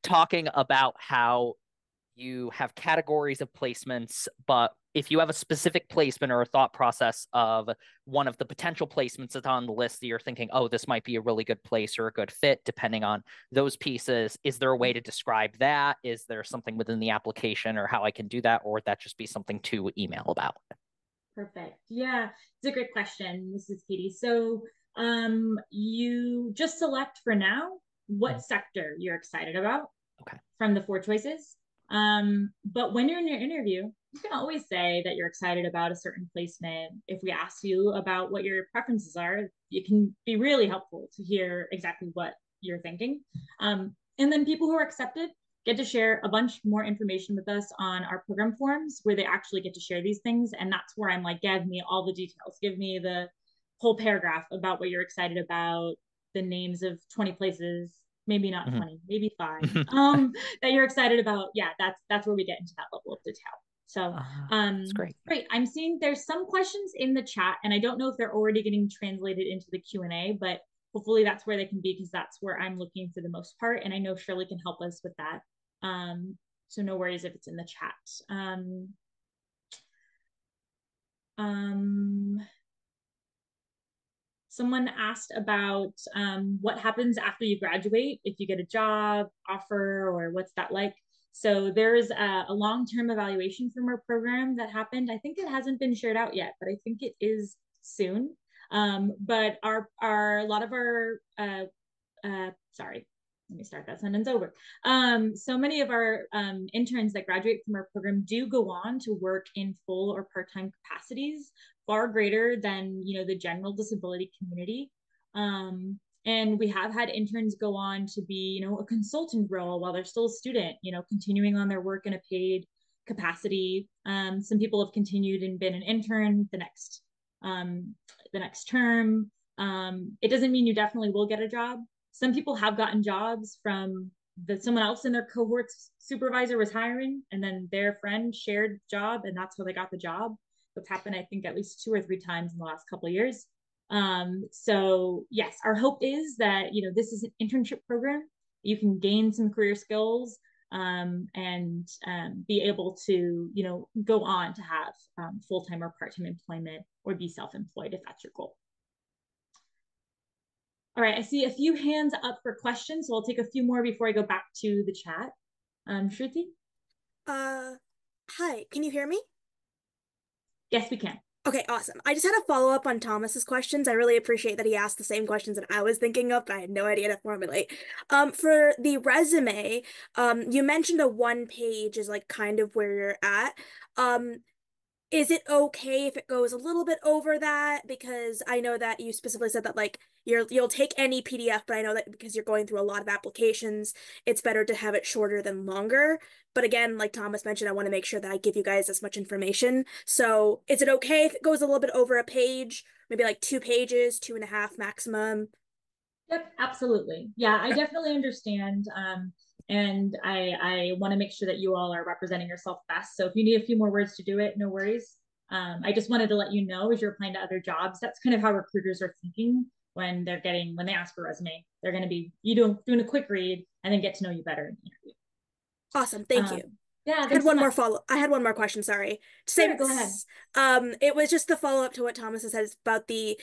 talking about how you have categories of placements, but if you have a specific placement or a thought process of one of the potential placements that's on the list that you're thinking, oh, this might be a really good place or a good fit, depending on those pieces, is there a way to describe that? Is there something within the application or how I can do that? Or would that just be something to email about? Perfect. Yeah, it's a great question. This is Katie. So you just select for now what sector you're excited about from the 4 choices. But when you're in your interview, you can always say that you're excited about a certain placement. If we ask you about what your preferences are, it can be really helpful to hear exactly what you're thinking. And then people who are accepted get to share a bunch more information with us on our program forums where they actually get to share these things. And that's where I'm like, give me all the details. Give me the whole paragraph about what you're excited about, the names of 20 places, maybe not 20, maybe 5, that you're excited about. Yeah, that's where we get into that level of detail. So that's great. Great. I'm seeing there's some questions in the chat, and I don't know if they're already getting translated into the Q&A, but hopefully that's where they can be, because that's where I'm looking for the most part. And I know Shirley can help us with that. So no worries if it's in the chat. Someone asked about what happens after you graduate, if you get a job offer, or what's that like? So there's a long-term evaluation from our program that happened. I think it hasn't been shared out yet, but I think it is soon. But a lot of our, sorry, let me start that sentence over. So many of our interns that graduate from our program do go on to work in full or part-time capacities, far greater than the general disability community. And we have had interns go on to be a consultant role while they're still a student, continuing on their work in a paid capacity. Some people have continued and been an intern the next term. It doesn't mean you definitely will get a job. Some people have gotten jobs from someone else in their cohort's supervisor was hiring, and then their friend shared job, and that's how they got the job. That's happened, I think, at least 2 or 3 times in the last couple of years. So yes, our hope is that this is an internship program. You can gain some career skills and be able to go on to have full-time or part-time employment, or be self-employed if that's your goal. All right, I see a few hands up for questions, so I'll take a few more before I go back to the chat. Shruti? Hi, can you hear me? Yes, we can. Okay, awesome. I just had a follow-up on Thomas's questions. I really appreciate that he asked the same questions that I was thinking of, but I had no idea to formulate. For the resume, you mentioned a 1 page is like kind of where you're at. Is it okay if it goes a little bit over that? Because I know that you specifically said that like you'll take any PDF, but I know that because you're going through a lot of applications, it's better to have it shorter than longer. But again, like Thomas mentioned, I want to make sure that I give you guys as much information. So is it okay if it goes a little bit over a page, maybe like 2 pages, 2.5 maximum? Yep, absolutely. Yeah, I definitely understand. And I want to make sure that you all are representing yourself best. So if you need a few more words to do it, no worries. I just wanted to let you know, as you're applying to other jobs, that's kind of how recruiters are thinking when they ask for a resume. They're going to be doing a quick read and then get to know you better in the interview. Awesome. Thank you. Yeah, I had thanks so one more much. I had one more question, sorry. Sure, go ahead. It was just the follow up to what Thomas has said about the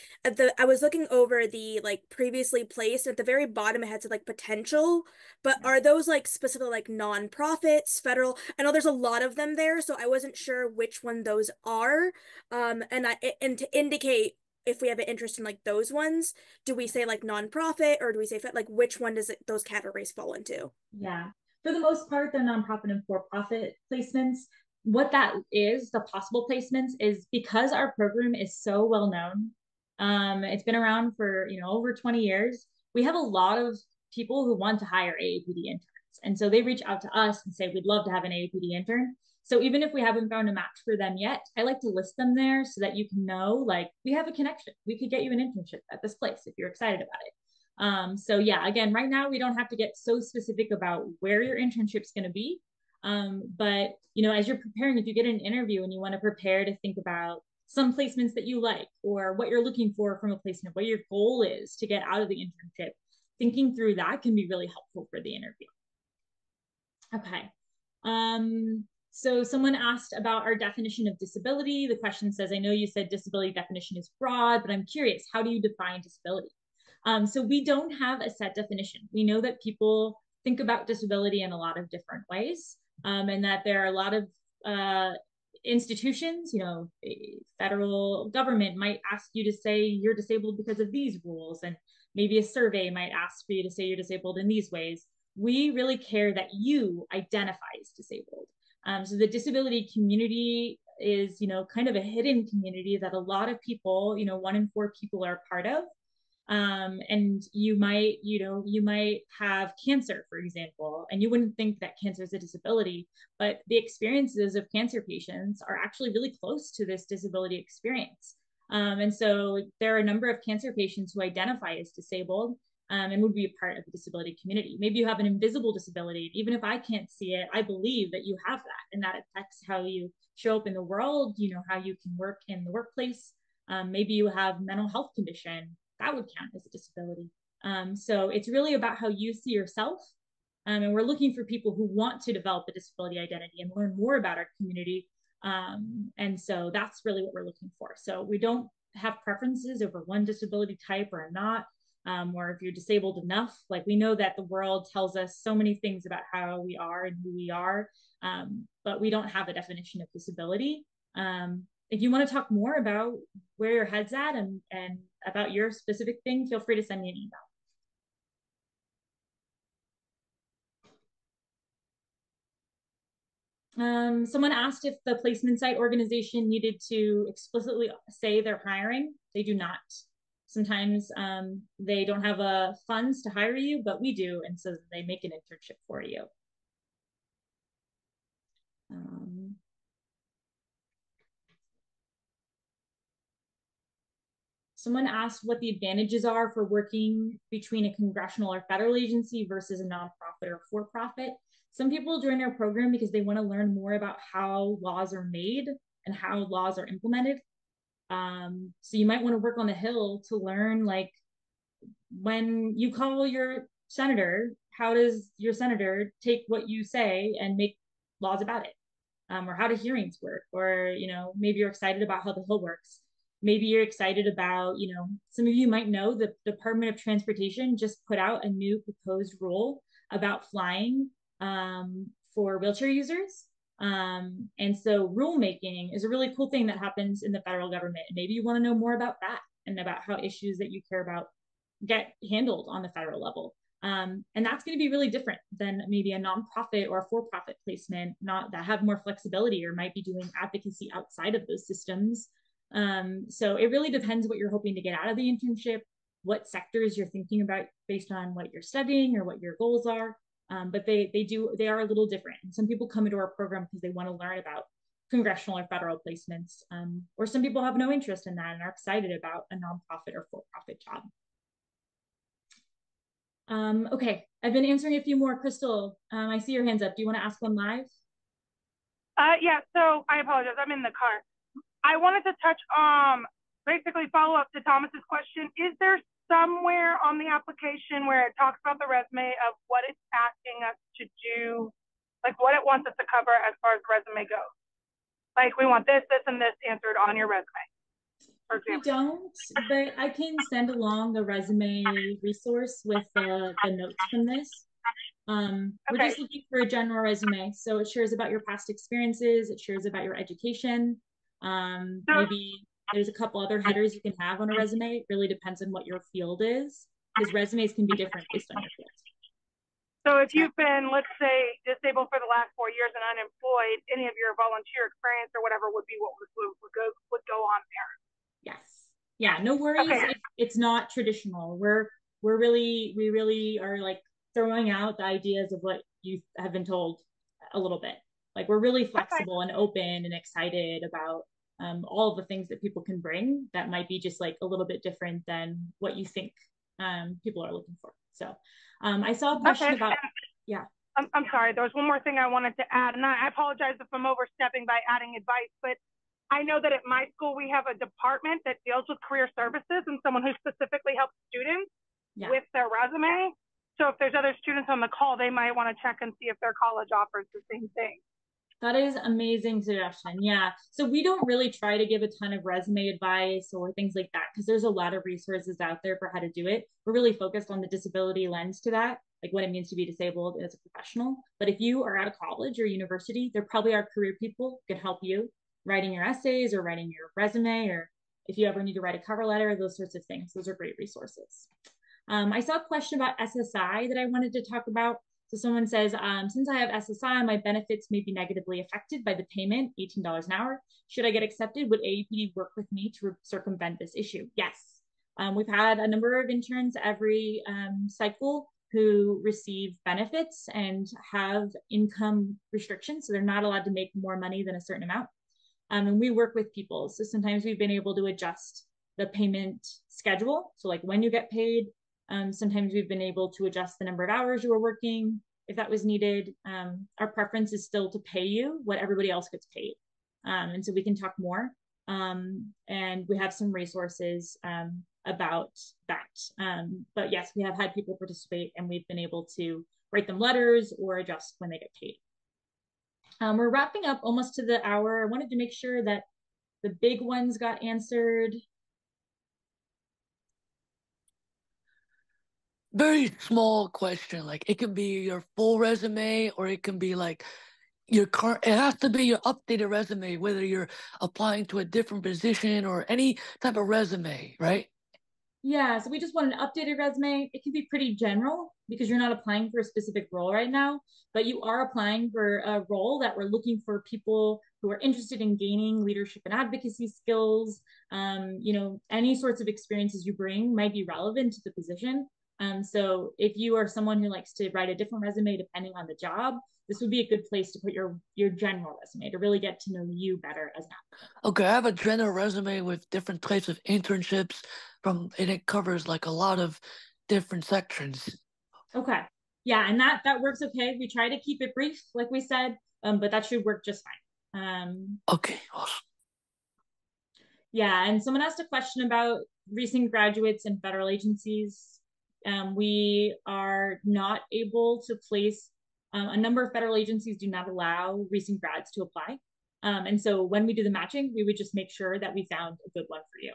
I was looking over the like previously placed at the very bottom it had said like potential, but Yeah. are those like specifically like nonprofits, federal? I know there's a lot of them there, so I wasn't sure which one those are. And to indicate if we have an interest in like those ones, do we say like nonprofit or do we say like which one does those categories fall into? Yeah. For the most part, they're nonprofit and for-profit placements. What that is, the possible placements, is because our program is so well known. It's been around for over 20 years. We have a lot of people who want to hire AAPD interns, and so they reach out to us and say we'd love to have an AAPD intern. So even if we haven't found a match for them yet, I like to list them there so that you can know, like, we have a connection. We could get you an internship at this place if you're excited about it. So yeah, again, right now we don't have to get so specific about where your internship's going to be. But as you're preparing, if you get an interview and you want to prepare to think about some placements that you like or what you're looking for from a placement, what your goal is to get out of the internship, thinking through that can be really helpful for the interview. Okay. So someone asked about our definition of disability. The question says, I know you said disability definition is broad, but I'm curious, how do you define disability? So we don't have a set definition. We know that people think about disability in a lot of different ways, and that there are a lot of institutions, federal government might ask you to say you're disabled because of these rules, and maybe a survey might ask for you to say you're disabled in these ways. We really care that you identify as disabled. So the disability community is, kind of a hidden community that a lot of people, 1 in 4 people are part of. And you might have cancer, for example, and you wouldn't think that cancer is a disability, but the experiences of cancer patients are actually really close to this disability experience. And so there are a number of cancer patients who identify as disabled, and would be a part of the disability community. Maybe you have an invisible disability. Even if I can't see it, I believe that you have that, and that affects how you show up in the world, how you can work in the workplace. Maybe you have mental health condition. That would count as a disability. So it's really about how you see yourself. And we're looking for people who want to develop a disability identity and learn more about our community. And so that's really what we're looking for. So we don't have preferences over one disability type or not, or if you're disabled enough. Like, we know that the world tells us so many things about how we are and who we are, but we don't have a definition of disability. If you want to talk more about where your head's at and about your specific thing, feel free to send me an email. Someone asked if the placement site organization needed to explicitly say they're hiring. They do not. Sometimes they don't have funds to hire you, but we do, and so they make an internship for you. Someone asked what the advantages are for working between a congressional or federal agency versus a nonprofit or for-profit. Some people join our program because they want to learn more about how laws are made and how laws are implemented. So you might want to work on the Hill to learn, like, when you call your senator, how does your senator take what you say and make laws about it? Or how do hearings work? Or, maybe you're excited about how the Hill works. Maybe you're excited about, some of you might know the Department of Transportation just put out a new proposed rule about flying for wheelchair users. And so rulemaking is a really cool thing that happens in the federal government. Maybe you want to know more about that and about how issues that you care about get handled on the federal level. And that's going to be really different than maybe a nonprofit or a for-profit placement, not that have more flexibility or might be doing advocacy outside of those systems. So it really depends what you're hoping to get out of the internship, what sectors you're thinking about based on what you're studying or what your goals are. But they are a little different. And some people come into our program because they want to learn about congressional or federal placements, or some people have no interest in that and are excited about a nonprofit or for-profit job. Okay, I've been answering a few more. Crystal, I see your hands up. Do you want to ask one live? Yeah, so I apologize. I'm in the car. I wanted to touch, basically follow up to Thomas's question. Is there somewhere on the application where it talks about the resume of what it's asking us to do like what it wants us to cover as far as the resume goes. Like we want this, this, and this answered on your resume, for We example. don't, but I can send along the resume resource with the notes from this. We're Okay. just looking for a general resume. So it shares about your past experiences, it shares about your education. Maybe there's a couple other headers you can have on a resume. It really depends on what your field is, because resumes can be different based on your field. So if you've been, let's say, disabled for the last 4 years and unemployed, any of your volunteer experience or whatever would be what would go on there. Yes. Yeah, no worries. Okay. It's not traditional. We really are like throwing out the ideas of what you have been told a little bit. Like we're really flexible and open and excited about all of the things that people can bring that might be just like a little bit different than what you think people are looking for. So I saw a question about, yeah. I'm sorry, there was one more thing I wanted to add, and I apologize if I'm overstepping by adding advice, but I know that at my school we have a department that deals with career services and someone who specifically helps students with their resume. So if there's other students on the call, they might want to check and see if their college offers the same thing. That is amazing suggestion. Yeah. So we don't really try to give a ton of resume advice or things like that because there's a lot of resources out there for how to do it. We're really focused on the disability lens to that, like what it means to be disabled as a professional. But if you are out of college or university, there probably are career people who can help you writing your essays or writing your resume, or if you ever need to write a cover letter, those sorts of things. Those are great resources. I saw a question about SSI that I wanted to talk about. So someone says, since I have SSI, my benefits may be negatively affected by the payment, $18 an hour. Should I get accepted? Would AAPD work with me to circumvent this issue? Yes. We've had a number of interns every cycle who receive benefits and have income restrictions. So they're not allowed to make more money than a certain amount. And we work with people. So sometimes we've been able to adjust the payment schedule. So like when you get paid, sometimes we've been able to adjust the number of hours you were working if that was needed. Our preference is still to pay you what everybody else gets paid. And so we can talk more. And we have some resources about that. But yes, we have had people participate and we've been able to write them letters or adjust when they get paid. We're wrapping up almost to the hour. I wanted to make sure that the big ones got answered. Very small question. Like it can be your full resume or it can be like your current, it has to be your updated resume, whether you're applying to a different position or any type of resume, right? Yeah, so we just want an updated resume. It can be pretty general because you're not applying for a specific role right now, but you are applying for a role that we're looking for people who are interested in gaining leadership and advocacy skills. Any sorts of experiences you bring might be relevant to the position. So if you are someone who likes to write a different resume depending on the job, this would be a good place to put your general resume to really get to know you better as an applicant. Okay, I have a general resume with different types of internships and it covers like a lot of different sections. Okay. Yeah, and that works okay. We try to keep it brief, like we said, but that should work just fine. Okay, awesome. Yeah, and someone asked a question about recent graduates in federal agencies. We are not able to place, a number of federal agencies do not allow recent grads to apply. And so when we do the matching, we would just make sure that we found a good one for you.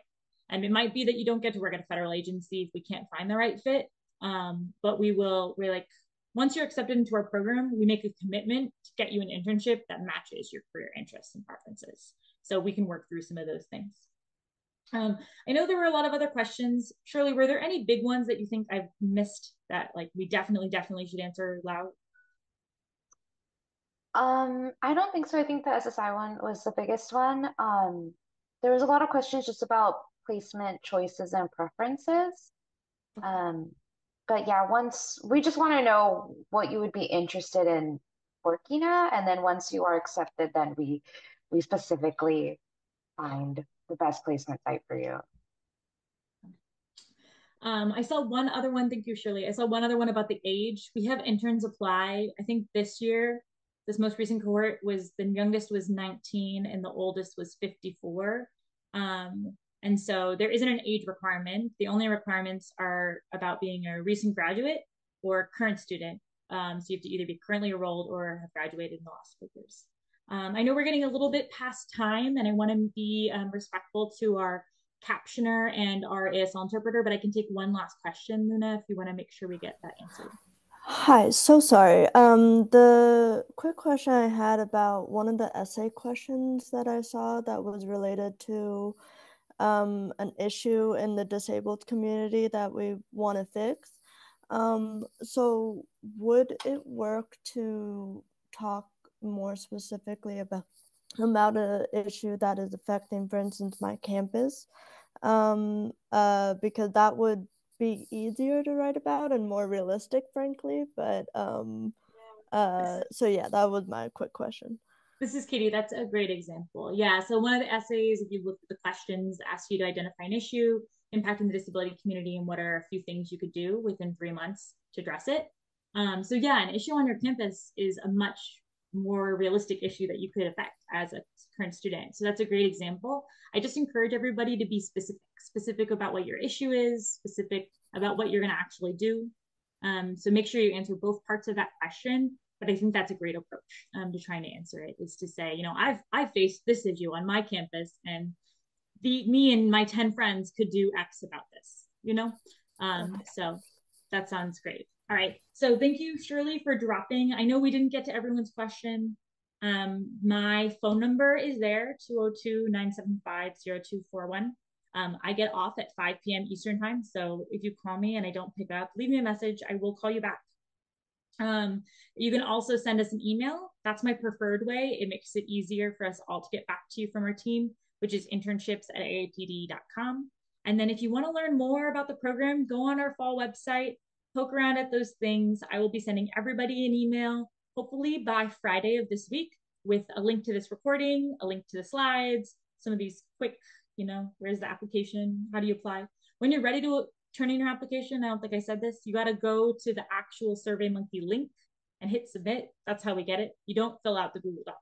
And it might be that you don't get to work at a federal agency if we can't find the right fit. But we're like, once you're accepted into our program, we make a commitment to get you an internship that matches your career interests and preferences. So we can work through some of those things. I know there were a lot of other questions. Shirley, were there any big ones that you think I've missed that like we definitely should answer loud? I don't think so. I think the SSI one was the biggest one. There was a lot of questions just about placement choices and preferences. But yeah, once we just want to know what you would be interested in working at, and then once you are accepted, then we specifically find the best placement site for you. I saw one other one. Thank you, Shirley. I saw one other one about the age. We have interns apply. I think this year, this most recent cohort was the youngest was 19 and the oldest was 54. And so there isn't an age requirement. The only requirements are about being a recent graduate or current student. So you have to either be currently enrolled or have graduated in the last 4 years. I know we're getting a little bit past time, and I want to be respectful to our captioner and our ASL interpreter, but I can take one last question, Luna, if you want to make sure we get that answered. Hi, so sorry. The quick question I had about one of the essay questions that I saw that was related to an issue in the disabled community that we want to fix. So would it work to talk more specifically about an issue that is affecting, for instance, my campus? Because that would be easier to write about and more realistic, frankly. But so yeah, that was my quick question. This is Katie. That's a great example. Yeah. So one of the essays, if you look at the questions, asks you to identify an issue impacting the disability community and what are a few things you could do within 3 months to address it. So yeah, an issue on your campus is a much more realistic issue that you could affect as a current student. So that's a great example. I just encourage everybody to be specific about what your issue is, specific about what you're going to actually do. So make sure you answer both parts of that question. But I think that's a great approach to trying to answer it, is to say, you know, I've faced this issue on my campus, and me and my 10 friends could do X about this, you know? So that sounds great. All right. So thank you, Shirley, for dropping. I know we didn't get to everyone's question. My phone number is there, 202-975-0241. I get off at 5 p.m. Eastern time. So if you call me and I don't pick up, leave me a message. I will call you back. You can also send us an email. That's my preferred way. It makes it easier for us all to get back to you from our team, which is internships@aapd.com. And then if you want to learn more about the program, go on our fall website, poke around at those things. I will be sending everybody an email, hopefully by Friday of this week, with a link to this recording, a link to the slides, some of these quick, you know, where's the application? How do you apply? When you're ready to turn in your application, I don't think I said this, you got to go to the actual SurveyMonkey link and hit submit. That's how we get it. You don't fill out the Google Doc.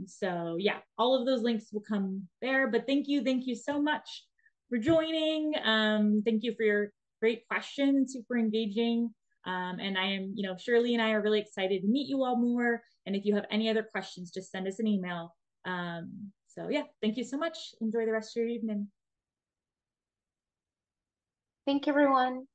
So yeah, all of those links will come there. But thank you so much for joining. Thank you for your great questions, super engaging. And I am, you know, Shirley and I are really excited to meet you all more. And if you have any other questions, just send us an email. So yeah, thank you so much. Enjoy the rest of your evening. Thank you, everyone.